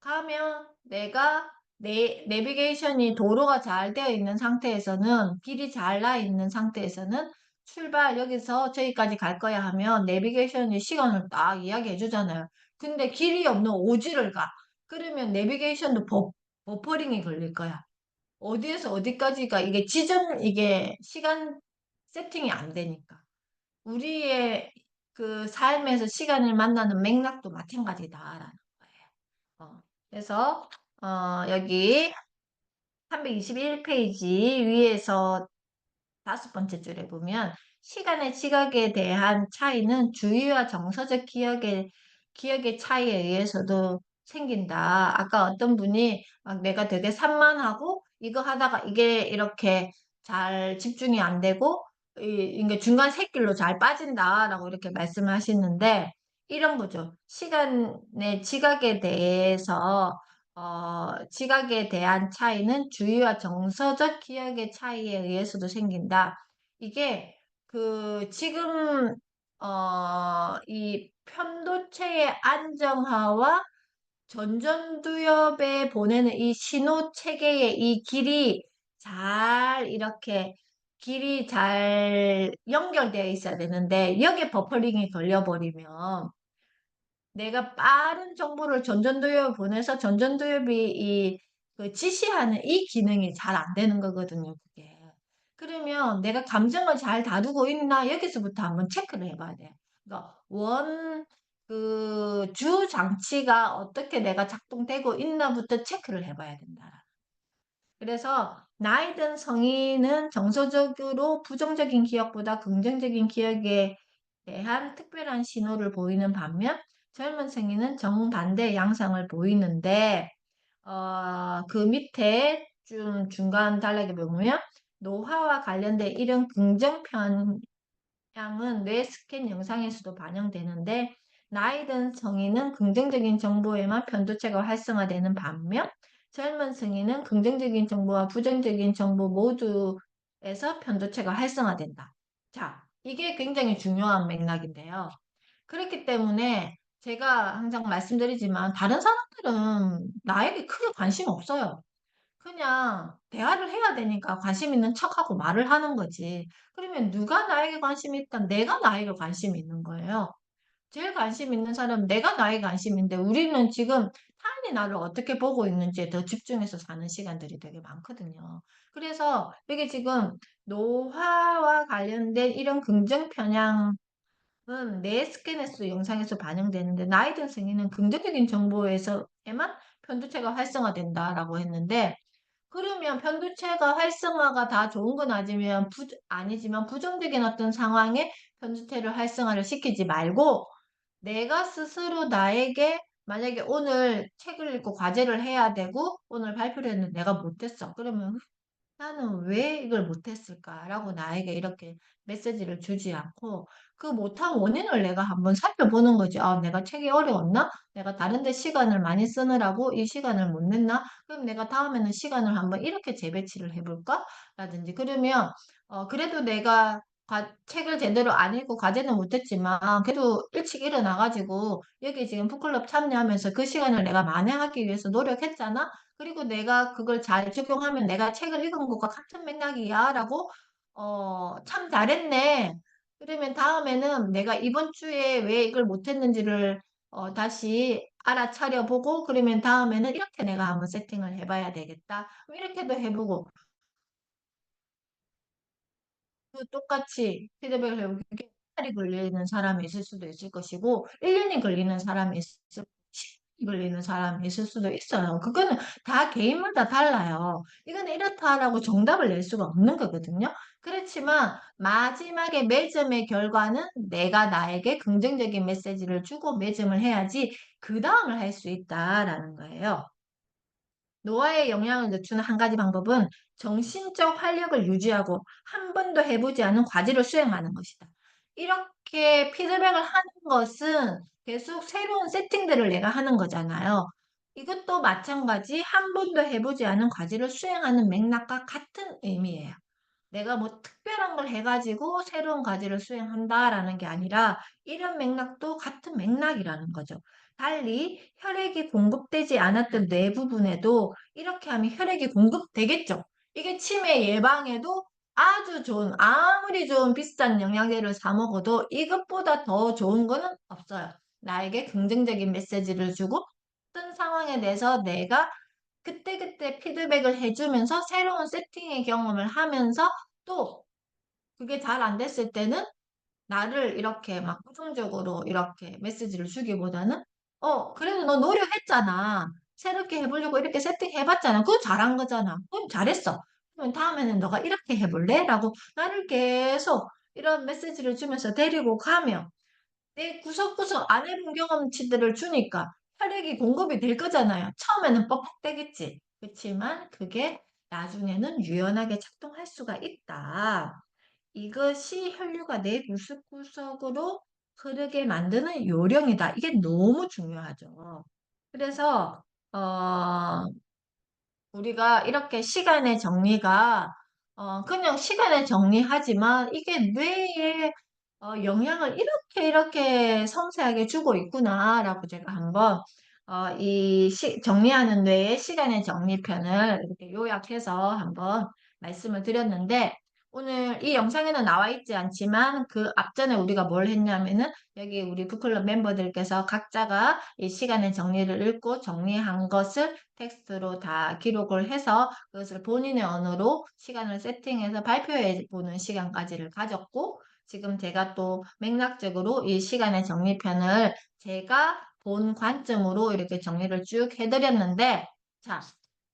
가면 내가 내비게이션이 도로가 잘 되어 있는 상태에서는 길이 잘 나 있는 상태에서는 출발 여기서 저기까지 갈 거야 하면 내비게이션이 시간을 딱 이야기해 주잖아요. 근데 길이 없는 오지를 가. 그러면 내비게이션도 버퍼링이 걸릴 거야. 어디에서 어디까지가 이게 시간 세팅이 안 되니까. 우리의 그 삶에서 시간을 만나는 맥락도 마찬가지다라는 거예요. 그래서 여기 321페이지 위에서 5번째 줄에 보면 시간의 지각에 대한 차이는 주의와 정서적 기억의 차이에 의해서도 생긴다. 아까 어떤 분이 막 내가 되게 산만하고 이거 하다가 이게 이렇게 잘 집중이 안 되고 이게 중간 샛길로 잘 빠진다라고 이렇게 말씀을 하시는데 이런 거죠. 시간의 지각에 대해서 지각에 대한 차이는 주의와 정서적 기억의 차이에 의해서도 생긴다. 이게 지금 이 편도체의 안정화와 전전두엽에 보내는 이 신호 체계의 이 길이 잘 연결되어 있어야 되는데 여기에 버퍼링이 걸려버리면 내가 빠른 정보를 전전두엽에 보내서 전전두엽이 지시하는 이 기능이 잘 안 되는 거거든요, 그게. 그러면 내가 감정을 잘 다루고 있나 여기서부터 한번 체크를 해봐야 돼. 그러니까 주 장치가 어떻게 내가 작동되고 있나부터 체크를 해봐야 된다. 그래서 나이 든 성인은 정서적으로 부정적인 기억보다 긍정적인 기억에 대한 특별한 신호를 보이는 반면 젊은 성인은 정반대 양상을 보이는데 그 밑에 좀 중간 단락에 보면 노화와 관련된 이런 긍정 편향은 뇌 스캔 영상에서도 반영되는데 나이 든 성인은 긍정적인 정보에만 편도체가 활성화되는 반면 젊은 성인은 긍정적인 정보와 부정적인 정보 모두에서 편도체가 활성화된다. 자, 이게 굉장히 중요한 맥락인데요. 그렇기 때문에 제가 항상 말씀드리지만 다른 사람들은 나에게 크게 관심 없어요. 그냥 대화를 해야 되니까 관심 있는 척하고 말을 하는 거지. 그러면 누가 나에게 관심이 있다? 내가 나에게 관심이 있는 거예요. 제일 관심 있는 사람은 내가 나에게 관심인데 우리는 지금 타인이 나를 어떻게 보고 있는지에 더 집중해서 사는 시간들이 되게 많거든요. 그래서 이게 지금 노화와 관련된 이런 긍정 편향 뇌 스캔에서 영상에서 반영되는데 나이 든 성인은 긍정적인 정보에서에만 편두체가 활성화된다라고 했는데 그러면 편두체가 활성화가 다 좋은 건 아니지만 부정적인 어떤 상황에 편두체를 활성화를 시키지 말고 내가 스스로 나에게 만약에 오늘 책을 읽고 과제를 해야 되고 오늘 발표를 했는데 내가 못했어. 그러면 나는 왜 이걸 못했을까라고 나에게 이렇게 메시지를 주지 않고 그 못한 원인을 내가 한번 살펴보는 거지. 아, 내가 책이 어려웠나? 내가 다른 데 시간을 많이 쓰느라고 이 시간을 못 냈나? 그럼 내가 다음에는 시간을 한번 이렇게 재배치를 해볼까? 라든지. 그러면, 그래도 내가 책을 제대로 안 읽고 과제는 못했지만, 그래도 일찍 일어나가지고, 여기 지금 북클럽 참여하면서 그 시간을 내가 만회하기 위해서 노력했잖아? 그리고 내가 그걸 잘 적용하면 내가 책을 읽은 것과 같은 맥락이야. 라고, 참 잘했네. 그러면 다음에는 내가 이번 주에 왜 이걸 못했는지를 다시 알아차려 보고, 그러면 다음에는 이렇게 내가 한번 세팅을 해봐야 되겠다. 이렇게도 해보고, 또 똑같이 피드백을 해보고, 이게 한 달이 걸리는 사람이 있을 수도 있을 것이고, 1년이 걸리는 사람이 있을 10년이 걸리는 사람이 있을 수도 있어요. 그거는 다 개인마다 달라요. 이거는 이렇다라고 정답을 낼 수가 없는 거거든요. 그렇지만 마지막에 매점의 결과는 내가 나에게 긍정적인 메시지를 주고 매점을 해야지 그 다음을 할 수 있다라는 거예요. 노화에 영향을 늦추는 한 가지 방법은 정신적 활력을 유지하고 한 번도 해보지 않은 과제를 수행하는 것이다. 이렇게 피드백을 하는 것은 계속 새로운 세팅들을 내가 하는 거잖아요. 이것도 마찬가지 한 번도 해보지 않은 과제를 수행하는 맥락과 같은 의미예요. 내가 뭐 특별한 걸 해가지고 새로운 과제를 수행한다라는 게 아니라 이런 맥락도 같은 맥락이라는 거죠. 달리 혈액이 공급되지 않았던 뇌 부분에도 이렇게 하면 혈액이 공급되겠죠. 이게 치매 예방에도 아주 좋은, 아무리 좋은 비싼 영양제를 사 먹어도 이것보다 더 좋은 거는 없어요. 나에게 긍정적인 메시지를 주고 어떤 상황에 대해서 내가 그때그때 피드백을 해주면서 새로운 세팅의 경험을 하면서 또 그게 잘 안 됐을 때는 나를 이렇게 막 부정적으로 이렇게 메시지를 주기보다는 그래도 너 노력했잖아. 새롭게 해보려고 이렇게 세팅해봤잖아. 그거 잘한 거잖아. 그럼 잘했어. 그럼 다음에는 너가 이렇게 해볼래? 라고 나를 계속 이런 메시지를 주면서 데리고 가면 내 구석구석 안 해본 경험치들을 주니까 혈액이 공급이 될 거잖아요. 처음에는 뻑뻑대겠지. 그렇지만 그게 나중에는 유연하게 작동할 수가 있다. 이것이 혈류가 내 구석구석으로 흐르게 만드는 요령이다. 이게 너무 중요하죠. 그래서 어, 우리가 이렇게 시간의 정리가 그냥 시간의 정리하지만 이게 뇌에 영향을 이렇게 섬세하게 주고 있구나라고 제가 한번 정리하는 뇌의 시간의 정리편을 이렇게 요약해서 한번 말씀을 드렸는데 오늘 이 영상에는 나와 있지 않지만 그 앞전에 우리가 뭘 했냐면은 여기 우리 북클럽 멤버들께서 각자가 이 시간의 정리를 읽고 정리한 것을 텍스트로 다 기록을 해서 그것을 본인의 언어로 시간을 세팅해서 발표해 보는 시간까지를 가졌고 지금 제가 또 맥락적으로 이 시간의 정리편을 제가 본 관점으로 이렇게 정리를 쭉 해드렸는데 자,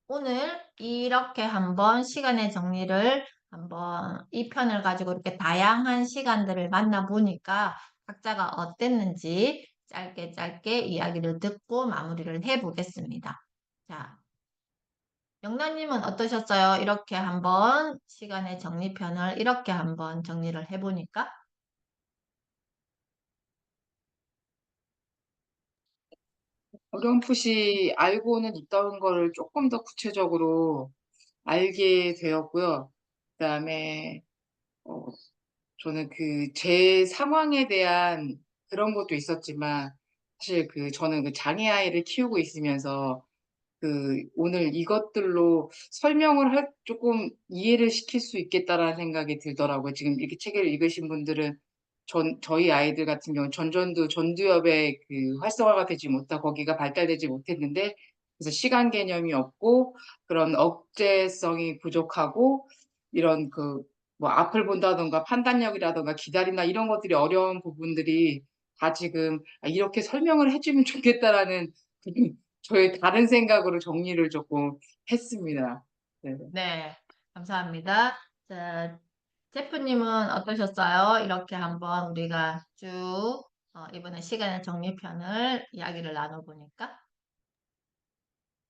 오늘 이렇게 한번 시간의 정리를 한번 이 편을 가지고 이렇게 다양한 시간들을 만나보니까 각자가 어땠는지 짧게 짧게 이야기를 듣고 마무리를 해보겠습니다. 자, 영란님은 어떠셨어요? 이렇게 한번 시간의 정리편을 이렇게 한번 정리를 해보니까? 어렴풋이 알고는 있던 거를 조금 더 구체적으로 알게 되었고요. 그다음에 어, 저는 그 제 상황에 대한 그런 것도 있었지만 사실 저는 그 장애아이를 키우고 있으면서 오늘 이것들로 설명을 조금 이해를 시킬 수 있겠다라는 생각이 들더라고요. 지금 이렇게 책을 읽으신 분들은 저희 아이들 같은 경우는 전두엽의 그 활성화가 되지 못하고 거기가 발달되지 못했는데 그래서 시간 개념이 없고 그런 억제성이 부족하고 이런 뭐 앞을 본다던가 판단력이라던가 기다린다 이런 것들이 어려운 부분들이 다 지금 이렇게 설명을 해주면 좋겠다라는 저의 다른 생각으로 정리를 조금 했습니다. 네. 네, 감사합니다. 자, 제프님은 어떠셨어요? 이렇게 한번 우리가 쭉 이번에 시간의 정리편을 이야기를 나눠보니까.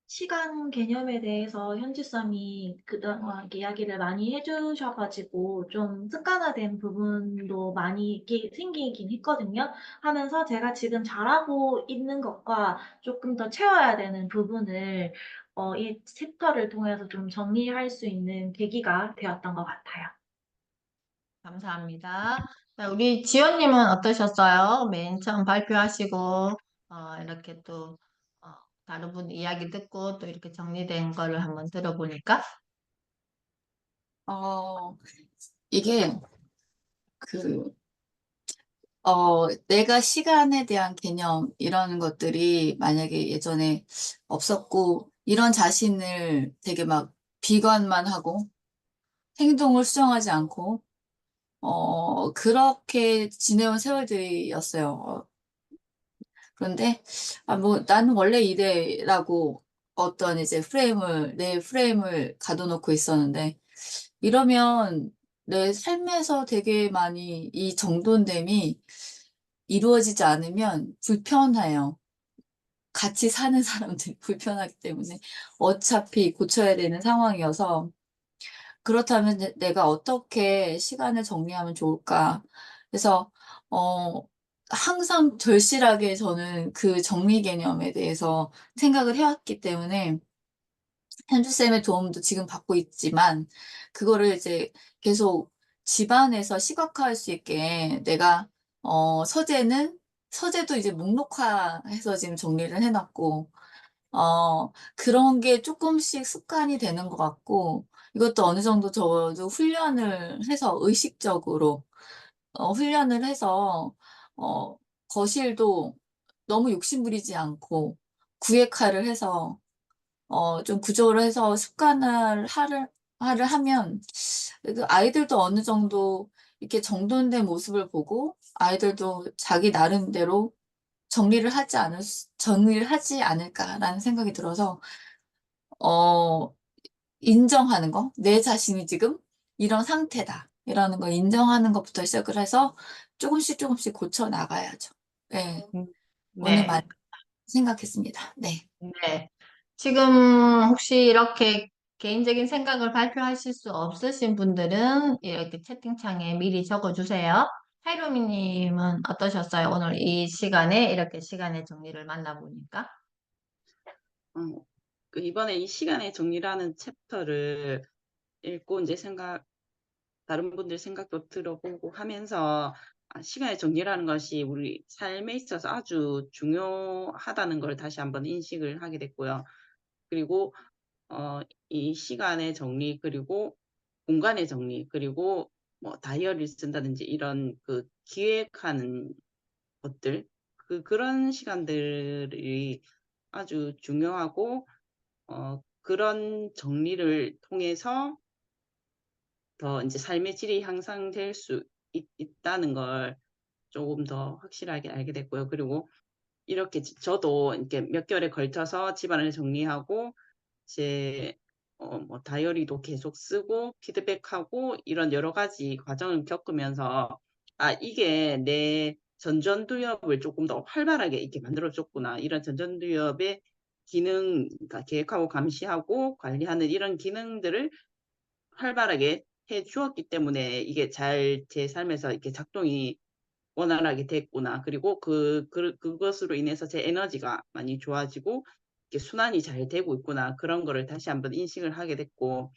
시간 개념에 대해서 현지쌤이 그동안 이야기를 많이 해주셔가지고 좀 습관화된 부분도 많이 생기긴 했거든요. 하면서 제가 지금 잘하고 있는 것과 조금 더 채워야 되는 부분을 이 챕터를 통해서 좀 정리할 수 있는 계기가 되었던 것 같아요. 감사합니다. 자, 우리 지연님은 어떠셨어요? 맨 처음 발표하시고, 이렇게 또, 어, 다른 분 이야기 듣고 또 이렇게 정리된 거를 한번 들어보니까. 어, 이게 그, 내가 시간에 대한 개념, 이런 것들이 만약에 예전에 없었고, 이런 자신을 되게 막 비관만 하고, 행동을 수정하지 않고, 그렇게 지내온 세월들이었어요. 그런데, 뭐, 나는 원래 이래라고 어떤 이제 내 프레임을 가둬놓고 있었는데, 이러면 내 삶에서 되게 많이 이 정돈됨이 이루어지지 않으면 불편해요. 같이 사는 사람들이 불편하기 때문에 어차피 고쳐야 되는 상황이어서 그렇다면 내가 어떻게 시간을 정리하면 좋을까? 그래서 어 항상 절실하게 저는 그 정리 개념에 대해서 생각을 해왔기 때문에 현주쌤의 도움도 지금 받고 있지만, 그거를 이제 계속 집안에서 시각화할 수 있게 내가, 서재도 이제 목록화해서 지금 정리를 해놨고, 그런 게 조금씩 습관이 되는 것 같고, 이것도 어느 정도 저도 훈련을 해서 의식적으로, 훈련을 해서, 어, 거실도 너무 욕심부리지 않고, 구획화를 해서 좀 구조를 해서 습관화를 하면 그 아이들도 어느 정도 이렇게 정돈된 모습을 보고 아이들도 자기 나름대로 정리를 하지 않을까라는 생각이 들어서 어, 인정하는 거, 내 자신이 지금 이런 상태다. 이라는 걸 인정하는 것부터 시작을 해서 조금씩 조금씩 고쳐 나가야죠. 네, 음, 오늘 네, 많이 생각했습니다. 네. 네. 지금 혹시 이렇게 개인적인 생각을 발표하실 수 없으신 분들은 이렇게 채팅창에 미리 적어주세요. 하이로미님은 어떠셨어요? 오늘 이 시간에 이렇게 시간의 정리를 만나보니까. 어, 이번에 이 시간의 정리라는 챕터를 읽고 이제 다른 분들 생각도 들어보고 하면서 시간의 정리라는 것이 우리 삶에 있어서 아주 중요하다는 걸 다시 한번 인식을 하게 됐고요. 그리고 이 시간의 정리, 그리고 공간의 정리, 그리고 뭐 다이어리를 쓴다든지 이런 그 기획하는 것들, 그런 시간들이 아주 중요하고, 그런 정리를 통해서 더 이제 삶의 질이 향상될 수 있다는 걸 조금 더 확실하게 알게 됐고요. 그리고 이렇게 저도 이렇게 몇 개월에 걸쳐서 집안을 정리하고, 이제 뭐 다이어리도 계속 쓰고 피드백하고 이런 여러 가지 과정을 겪으면서 이게 내 전전두엽을 조금 더 활발하게 이렇게 만들어줬구나. 이런 전전두엽의 기능, 그러니까 계획하고 감시하고 관리하는 이런 기능들을 활발하게 해 주었기 때문에 이게 잘 제 삶에서 이렇게 작동이 원활하게 됐구나. 그리고 그것으로 인해서 제 에너지가 많이 좋아지고 이렇게 순환이 잘 되고 있구나. 그런 거를 다시 한번 인식을 하게 됐고,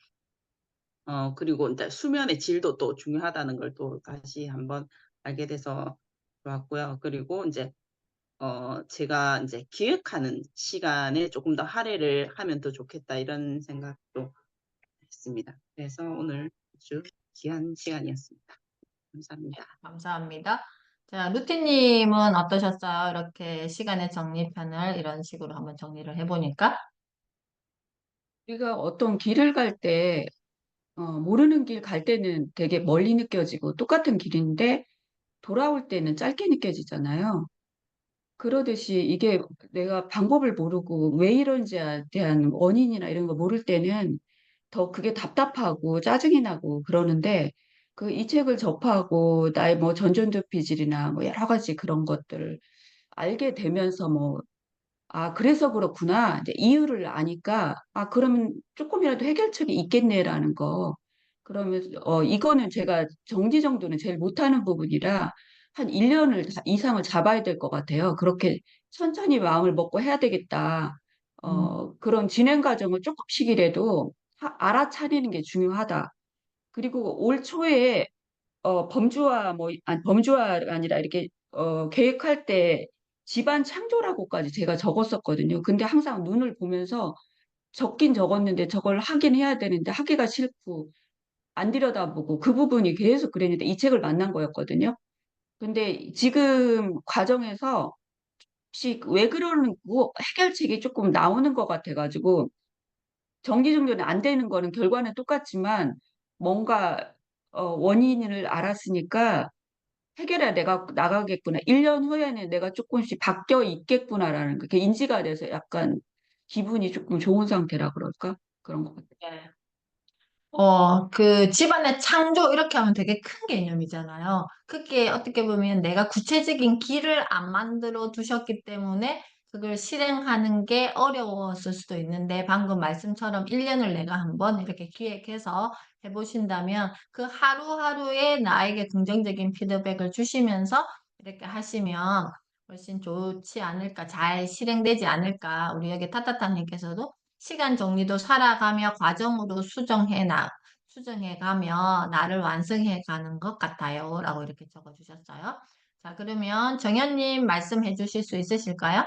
그리고 이제 수면의 질도 또 중요하다는 걸 또 다시 한번 알게 돼서 좋았고요. 그리고 이제 제가 이제 기획하는 시간에 조금 더 할애를 하면 더 좋겠다 이런 생각도 했습니다. 그래서 오늘 아주 귀한 시간이었습니다. 감사합니다. 감사합니다. 자, 루티님은 어떠셨어요? 이렇게 시간의 정리편을 이런 식으로 한번 정리를 해보니까. 우리가 어떤 길을 갈 때, 모르는 길 갈 때는 되게 멀리 느껴지고 똑같은 길인데 돌아올 때는 짧게 느껴지잖아요. 그러듯이 이게 내가 방법을 모르고 왜 이런지에 대한 원인이나 이런 거 모를 때는 더 그게 답답하고 짜증이 나고 그러는데 그 이 책을 접하고 나의 뭐 전전두피질이나 뭐 여러 가지 그런 것들을 알게 되면서 뭐 그래서 그렇구나. 이제 이유를 아니까, 그러면 조금이라도 해결책이 있겠네라는 거. 그러면, 이거는 제가 정리 정도는 제일 못하는 부분이라 한 1년을 이상을 잡아야 될 것 같아요. 그렇게 천천히 마음을 먹고 해야 되겠다. 그런 진행 과정을 조금씩이라도 알아차리는 게 중요하다. 그리고 올 초에 범주화 뭐 아니 범주화가 아니라 이렇게 계획할 때 집안 창조라고까지 제가 적었었거든요. 근데 항상 눈을 보면서 적긴 적었는데 저걸 하긴 해야 되는데 하기가 싫고 안 들여다보고 그 부분이 계속 그랬는데 이 책을 만난 거였거든요. 근데 지금 과정에서 혹시 왜 그러는 거 해결책이 조금 나오는 것 같아가지고 정기정돈이 안 되는 거는 결과는 똑같지만 뭔가 원인을 알았으니까 해결해야 내가 나가겠구나. 1년 후에는 내가 조금씩 바뀌어 있겠구나라는 게 인지가 돼서 약간 기분이 조금 좋은 상태라 그럴까? 그런 것 같아요. 네. 그 집안의 창조 이렇게 하면 되게 큰 개념이잖아요. 그게 어떻게 보면 내가 구체적인 길을 안 만들어 두셨기 때문에 그걸 실행하는 게 어려웠을 수도 있는데 방금 말씀처럼 1년을 내가 한번 이렇게 기획해서 해보신다면 그 하루하루에 나에게 긍정적인 피드백을 주시면서 이렇게 하시면 훨씬 좋지 않을까, 잘 실행되지 않을까. 우리 여기 타타타님께서도 시간 정리도 살아가며 과정으로 수정해가며 나를 완성해가는 것 같아요. 라고 이렇게 적어주셨어요. 자, 그러면 정현님 말씀해 주실 수 있으실까요?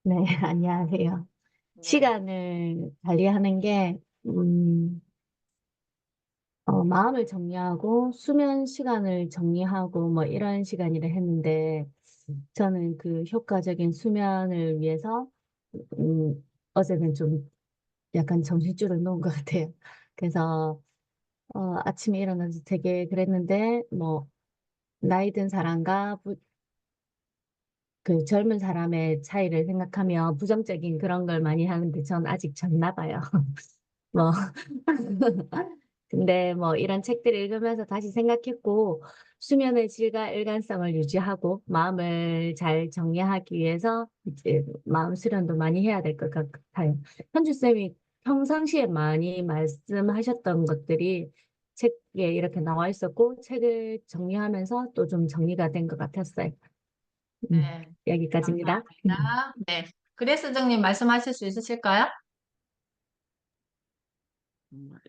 네, 안녕하세요. 네. 시간을 관리하는 게, 마음을 정리하고, 수면 시간을 정리하고, 뭐, 이런 시간이라 했는데, 저는 그 효과적인 수면을 위해서, 어제는 좀 약간 정신줄을 놓은 것 같아요. 그래서, 아침에 일어나서 되게 그랬는데, 뭐, 나이 든 사람과 그 젊은 사람의 차이를 생각하며 부정적인 그런 걸 많이 하는데 전 아직 젊나 봐요. 뭐 근데 뭐 이런 책들을 읽으면서 다시 생각했고 수면의 질과 일관성을 유지하고 마음을 잘 정리하기 위해서 이제 마음 수련도 많이 해야 될 것 같아요. 현주 쌤이 평상시에 많이 말씀하셨던 것들이 책에 이렇게 나와 있었고 책을 정리하면서 또 좀 정리가 된 것 같았어요. 네, 여기까지입니다. 감사합니다. 네. 그레스정님 말씀하실 수 있으실까요?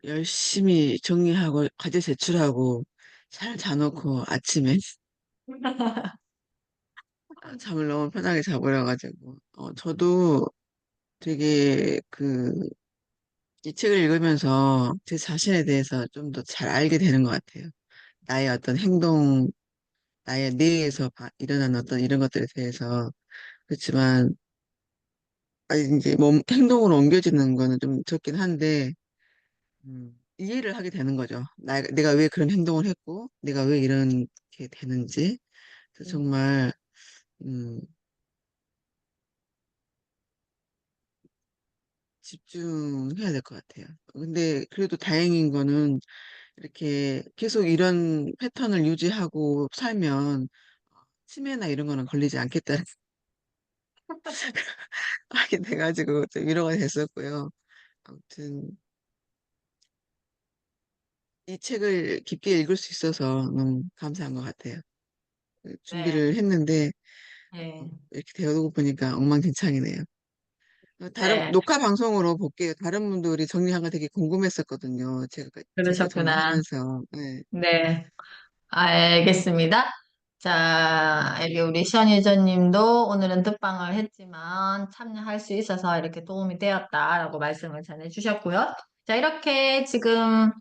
열심히 정리하고 과제 제출하고 잘 자놓고 아침에 잠을 너무 편하게 자버려가지고 저도 되게 이 책을 읽으면서 제 자신에 대해서 좀 더 잘 알게 되는 것 같아요. 나의 어떤 행동, 나의 뇌에서 일어나는 어떤 이런 것들에 대해서 그렇지만 이제 몸 행동으로 옮겨지는 거는 좀 적긴 한데 이해를 하게 되는 거죠. 내가 왜 그런 행동을 했고, 내가 왜 이렇게 되는지. 그래서 정말, 음, 집중해야 될 것 같아요. 근데 그래도 다행인 거는 이렇게 계속 이런 패턴을 유지하고 살면 치매나 이런 거는 걸리지 않겠다는 하게 돼가지고 좀 위로가 됐었고요. 아무튼 이 책을 깊게 읽을 수 있어서 너무 감사한 것 같아요. 네, 준비를 했는데 네, 이렇게 되어두고 보니까 엉망진창이네요. 다른 네, 녹화 방송으로 볼게요. 다른 분들이 정리한 거 되게 궁금했었거든요. 제가 그러셨구나. 정리하면서. 네. 네, 알겠습니다. 자, 여기 우리 션 유저님도 오늘은 득방을 했지만 참여할 수 있어서 이렇게 도움이 되었다라고 말씀을 전해주셨고요. 자, 이렇게 지금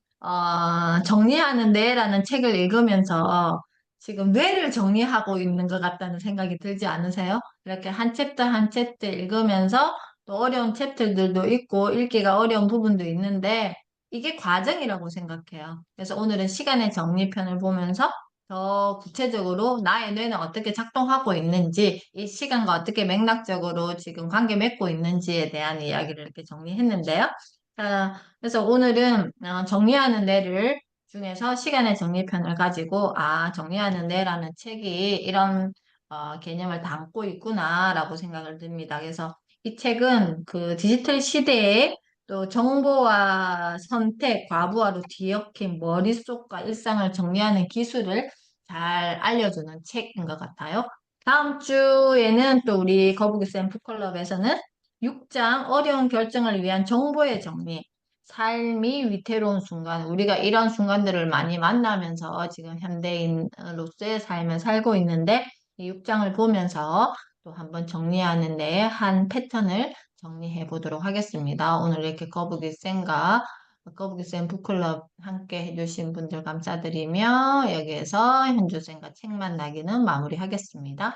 정리하는 뇌라는 책을 읽으면서 지금 뇌를 정리하고 있는 것 같다는 생각이 들지 않으세요? 이렇게 한 챕터 한 챕터 읽으면서 또 어려운 챕터들도 있고 읽기가 어려운 부분도 있는데 이게 과정이라고 생각해요. 그래서 오늘은 시간의 정리편을 보면서 더 구체적으로 나의 뇌는 어떻게 작동하고 있는지, 이 시간과 어떻게 맥락적으로 지금 관계 맺고 있는지에 대한 이야기를 이렇게 정리했는데요. 자, 그래서 오늘은 정리하는 뇌를 중에서 시간의 정리편을 가지고 정리하는 뇌라는 책이 이런 개념을 담고 있구나라고 생각을 듭니다. 그래서 이 책은 그 디지털 시대에 또 정보와 선택, 과부하로 뒤엉킨 머릿속과 일상을 정리하는 기술을 잘 알려주는 책인 것 같아요. 다음 주에는 또 우리 거북이 샘프클럽에서는 6장 어려운 결정을 위한 정보의 정리, 삶이 위태로운 순간, 우리가 이런 순간들을 많이 만나면서 지금 현대인으로서의 삶을 살고 있는데 이 6장을 보면서 또 한번 정리하는 데 한 패턴을 정리해 보도록 하겠습니다. 오늘 이렇게 거북이쌤 북클럽 함께 해주신 분들 감사드리며 여기에서 현주쌤과 책 만나기는 마무리하겠습니다.